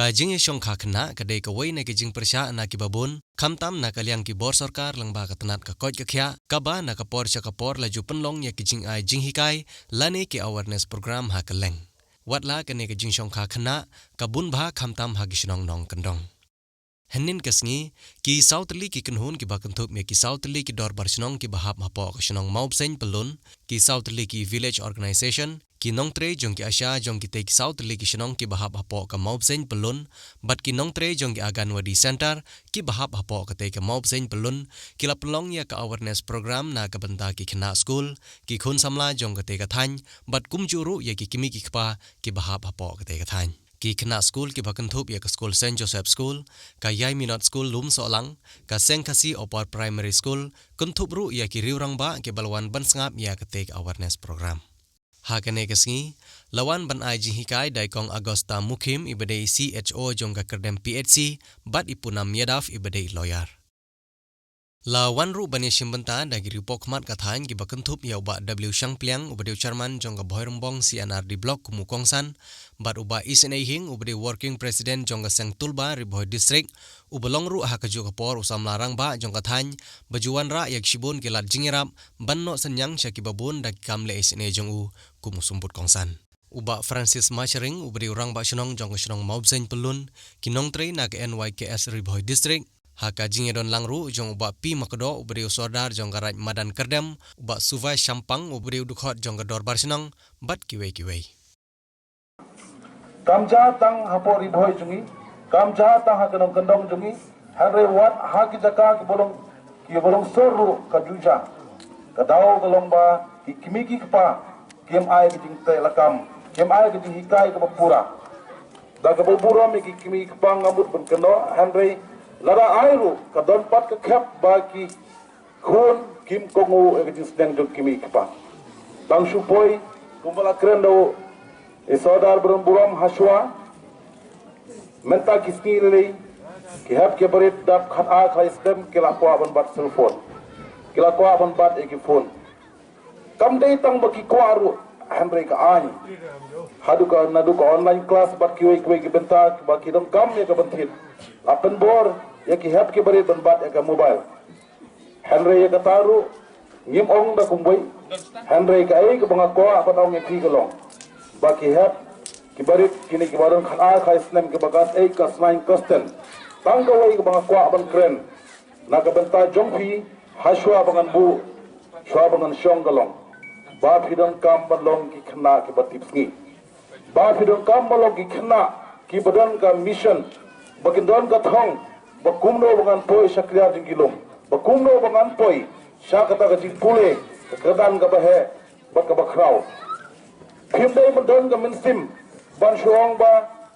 Kajing yong kakna kadai kawai na kajing persya na kibabun, kamtam na kalyang kibor sarkar lang ba katanat kakot kakya, kaba na kapor siya kapor laju penlong ya kajing ay jing hikai, lani ki awareness program ha kaleng. Watla kani kajing yong kakna, kabun ba kamtam ha gishnong nong kendong. Henin kasngi, ki sautli ki kenhun ki bakentup me ki sautli ki dor barsinong ki bahap hapo kasinong maubsen pelun, ki sautli ki village organization, ki nongtre jong ki asya jong ki te ki sautli ki sinong ki bahap hapo ka maubsen pelun, bat ki nongtre jong ki aganwadi center, ki bahap hapo ka te ka maubsen pelun, ki la pelong ya ka awareness program na ka benta ki kena school, ki khun samla jong ka te ka thany, bat kumjuru ya ki kimi ki kpa ki bahap hapo ka te ka thany. Ki kena school ki bakentup ya ka school St. Joseph School, ka Yai Minot School Lum Solang, ka Sengkasi Opor Primary School, kuntup ru ya ki riurang ba ki balwan ban sngap ya ka take awareness program. Hakane kasngi, lawan ban ai jing hikai dai kong Agosta Mukim ibadai CHO jong ka kerdem PHC, bat ipunam yadaf ibadai lawyer. Lawan ru bani simbenta dagi ripok mat kathain ki bakentup ya uba W Shang Pliang ubadeu chairman jong ka Boirumbong CNRD block kumukongsan, bat uba Isnei Hing ubadeu working president jong ka Seng Tulba Riboy district, ubalong ru ha kaju kapor usam larang ba jong kathain, bajuan ra yak shibun ki lat jingirap, banno senyang sya ki babun dagi kamle Isnei jong u kumusumput kongsan. Uba Francis Machering ubadeu rang ba shenong jong ka shenong maubsen pelun, kinong tre na ka NYKS Riboy district, haka jingedon langru jong uba pi makdo uberiu sordar jong garaj madan kerdem uba suvai syampang uberiu dukhot jong gador barsinang bat kiwei kamja tang hapo riboy jungi kamja tang hakenong kendong jungi hare wat haki jaka ki bolong soru ka juja kadau golong ba ki kimiki kpa kem ai ki jing te lakam kem ai ki jing hikai ka pura da ka pura mi ki kimiki kpa ngamut ben kendo hare lara airu kadon pat ke khap baki khun kim kongu ekjis deng jok kimi kpa bang supoi kumbala krendo isodar berumburam haswa menta kiski lei ki hab ke barit dap khat a khai stem ke la kwa ban bat telefon ke la kwa ban bat eki phone kam dei tang baki kwaru hamre ka ani hadu ka nadu ka online class bat ki ki benta baki dong kam ya ka bentit apen bor ya ki hab ki bari ban bat ya mobile henry ya kataru ngim ong da kumboi henry ka ai ka banga ko apa ong ki golong ba ki hab ki bari kini ki baron khan a khai snem ki bagas ai ka snain kosten tang ka wai ka banga ko ban kren na ka benta jongfi hashwa bangan bu shwa bangan shong golong ba phidon kam balong ki khna ki batip sngi ba phidon kam balong ki khna ki badan ka mission bagindon ka thong bakumno bangan poi sakriar jingilum bakumno bangan poi sakata ka jingpule kedan ka bahe bak ka bakrau phimdei mandon ka minsim ban shuong ba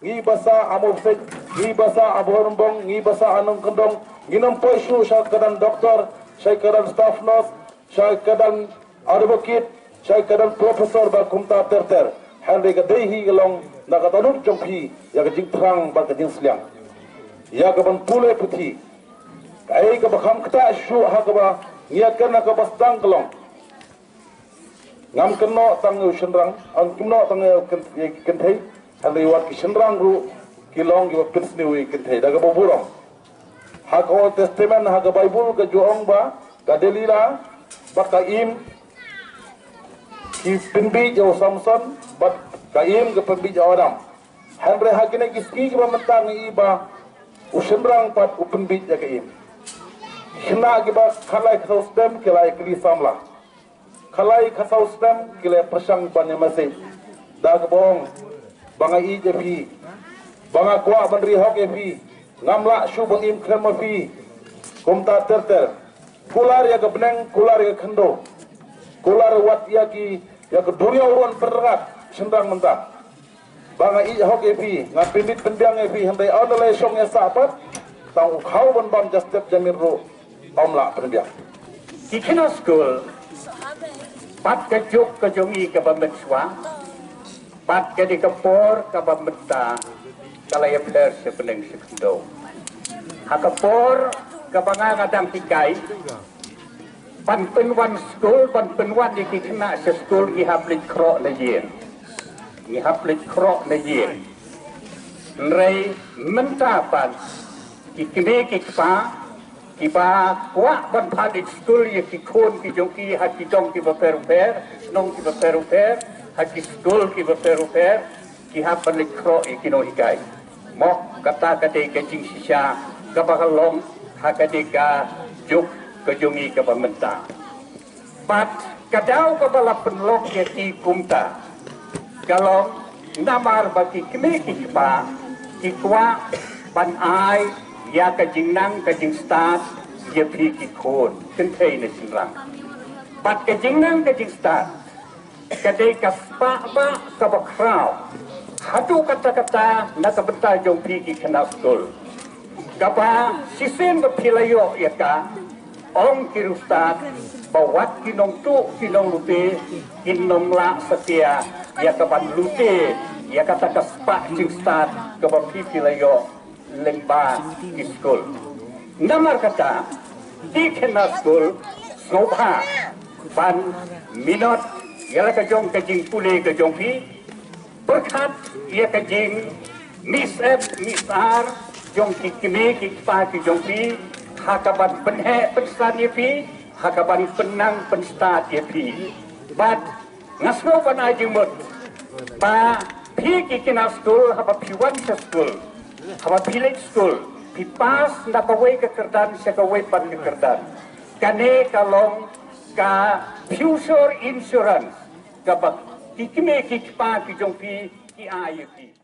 ngi basa amofsek ngi basa aborumbong ngi basa anong kendong nginam poi shu sakadan doktor sakadan staff nurse sakadan advocate sakadan professor ba kumta terter hande ka dehi gelong nakatanut jongpi ya ka jingtrang ba ka jingsliang ya ka ban pule puthi kai ka bakham kta shu ha ka ba ngia kana ka bastang kelong ngam keno tang shenrang ang kimno tang kenthei hali wat ki shenrang ru kilong ki pinsni wi kenthei daga boburong ha ka testament ha ka bible ka joong ba ka delila ba ka im ki pinbi jo samson ba ka im ka pinbi jo adam hamre ha kine kiski ki ba mentang iba ushenrang pat open beach ya kaim khna ki ba khalai khasau stem kelai kli samla khalai khasau stem kelai persang ban masih dag bong banga i jepi banga kwa ban ri hok epi ngamla shu bang im khan ma fi kumta terter kular ya gebneng kular ya khando kular wat ya ki ya kedurya uruan perrat sendang mentah banga i hok epi ngapimit pendiang epi handai onle song ya sapat tau khau ban bam justep jamir ro omla pendiang Kikina school pat ka juk ka jongi ka bametswa pat ka di kapor ka bameta kalaya player sa peneng sekendo hakapor ka banga kadang tikai pan penwan school pan penwan di kikina sa school ihaplit kro na yen ihaplit kro na yen Nrei mentapan kikne kikpa kiba kuak ban padik school ya kikon ki jongki haki dong ki baper nong ki baper haki school ki baper ki hapan likro ikino hikai mok kata kate ke jing sisa kabakalong hakade ka juk ke jongi ke pementa pat kadau kabala penlok ya ki kumta kalau namar bagi kime kikpa kikwa ban ai ya kajing nang kajing start ya pi kikon kentei na sinrang pat kajing nang kajing start kadai kaspa ba kabakrau hatu kata-kata na kabenta jong pi kikana skul kapa sisen bapilayo ya ka ong kirustat bawat kinong tu kinong lute kinom la setia ya kapan lute ya kata kaspa jing start kabapi pilayo lemba di skul. Namar kata di kena skul snobha pan minot ialah kejong kejing pule kejong pi berkat ia kejing misep misar jong kikime kikpa kejong pi hakaban penhe pensan ia pi hakaban penang penstat ia pi bat ngasno pan ajing mut pa pi kikina skul haba piwan sa skul haba village school pipas na kaway kekerdan sa kaway pan kekerdan kane kalong ka future insurance kabak kikime kikpa kijong pi ki ayu pi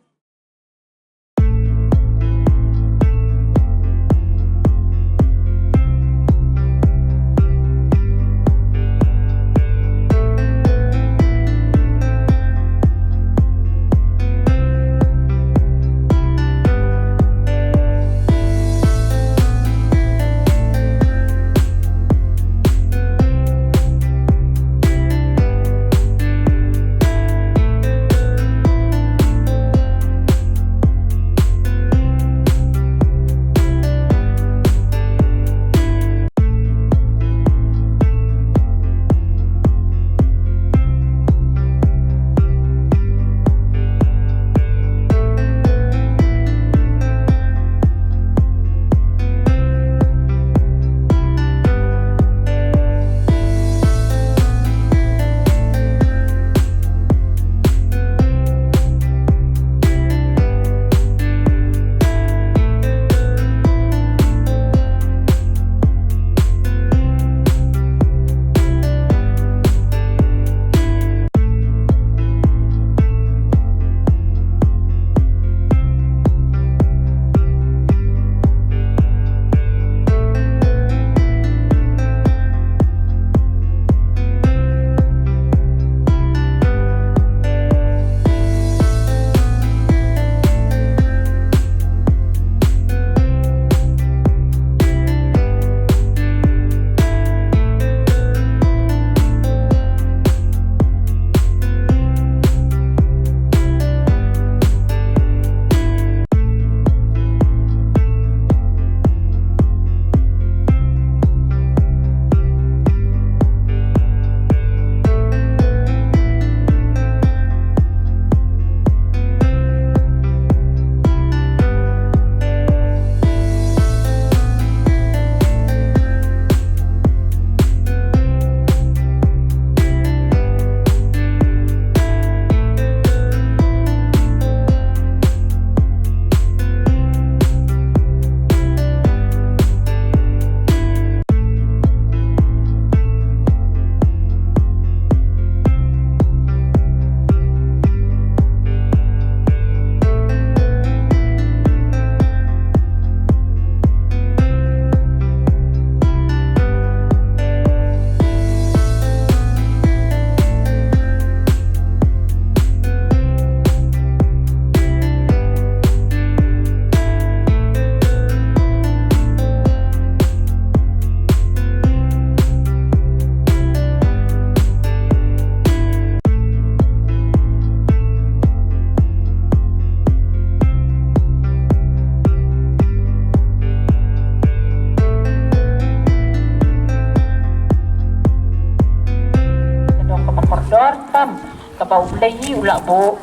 Tam kapau ulai ulak bo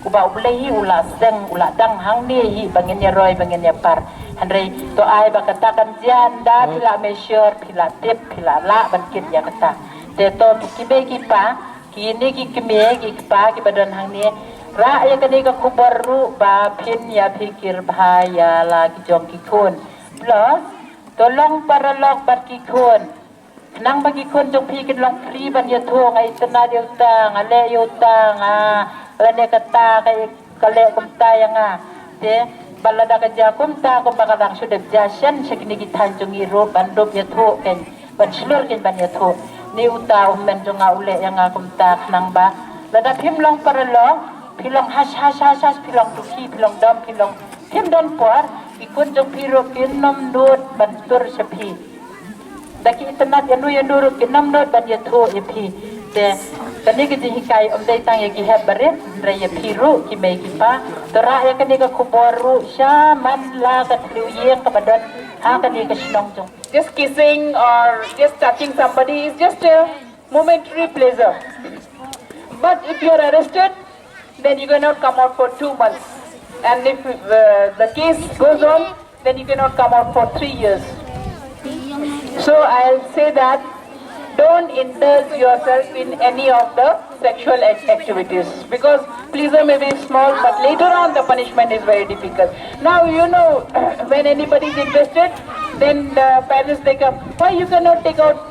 kuba ulehi ula seng ula dang hang ni hi bangin ya roy bangin ya par handre to ai ba katakan janda pila measure pila tip pila la bankin ya kata te to kibe ki pa kini ki kime ki pa ki badan hang ni ra ya kani ka kubaru ba pin ya pikir bahaya la ki jong ki kun plus tolong para lok bat ki kun nang bagi kun jong pi kin long free ban ya thong ai tana dia utang ale ya utang lane kata kay kale kumta yang te balada kerja kumta ko bakalang sudah jasan sekini kita jong iro bandop ya tho ken ban slur ken ban ya tho ni uta men jong ule yang kumta nang ba lada phim long para long pilong has pilong tuki pilong dom pilong phim don por ikun jong piro kin nom dot bantur sepi daki internet yang duru kin nom dot ban ya tho epi te kani ki hikai dai tang ya ki habaret raya piru ki mai ki pa tora ya kani ka kuboru sya man la ka tliuyen ka badan ha kani ka sinong jong Just kissing or just touching somebody is just a momentary pleasure. But if you are arrested, then you cannot come out for 2 months. And if the case goes on, then you cannot come out for 3 years. So I'll say that don't indulge yourself in any of the sexual activities, because pleasure may be small, but later on the punishment is very difficult. Now you know when anybody is interested, then the parents they come. Why you cannot take out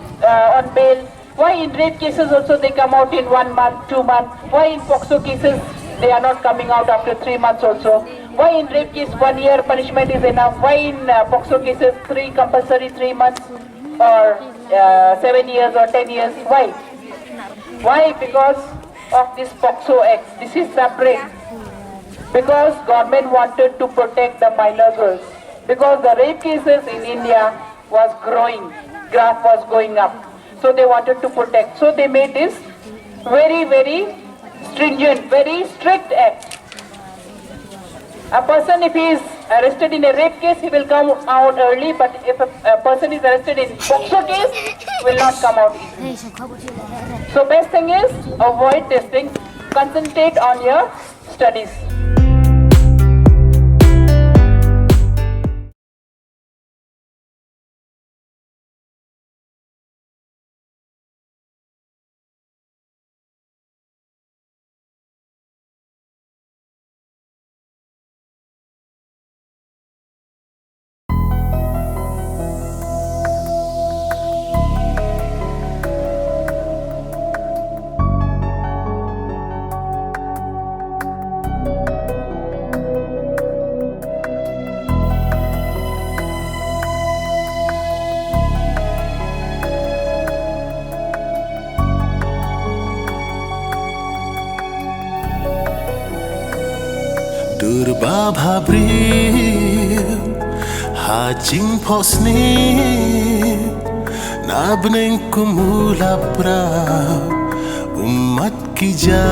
on bail? Why in rape cases also they come out in 1 month, 2 months? Why in POXO cases they are not coming out after 3 months also? Why in rape case 1 year punishment is enough? Why in POXO cases compulsory 3 months or 7 years or 10 years? Why? Why? Because of this POXO Act. This is separate. Because government wanted to protect the minor girls. Because the rape cases in India was growing, graph was going up. So they wanted to protect. So they made this very, very stringent, very strict act. A person, if he is arrested in a rape case, he will come out early, but if a person is arrested in POXO case, will not come out easily. So best thing is, avoid testing, concentrate on your studies. Durba bhabrim hajing posni nabneng kumula pra umat ki ja